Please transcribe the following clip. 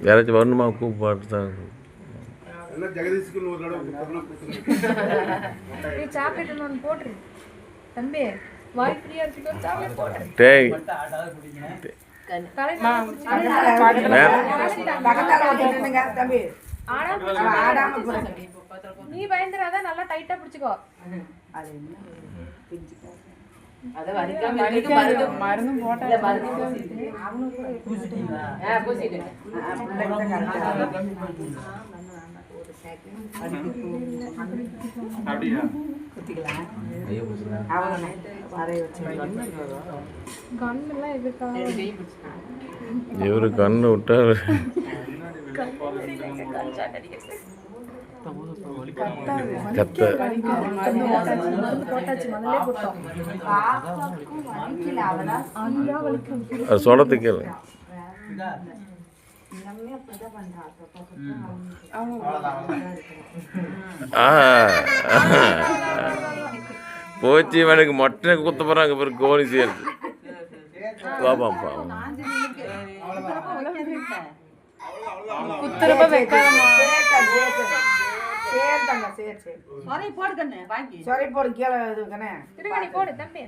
யாராச்சும் வரணுமா கூப்பாட்டு தான் சாக்லேட் ஒன்று போட்டுரு தம்பி. வாய் ஃப்ரீயா இருக்கு, சாக்லேட் போட்டுரு. டேய் நீ பயந்துடாத, நல்லா டைட்டா பிடிச்சுக்கோ. மருந்தும் போட்டா இவரு கண்ணு விட்டா கத்த சொல்றதுக்கு போச்சு. எனக்கு மொட்டை குத்த போறாங்க பிறகு கோழி சேர்த்து பாப்பாப்பா குத்துறப்ப வைக்காதமா. போடு கீழே திருவணி போடு தம்பி.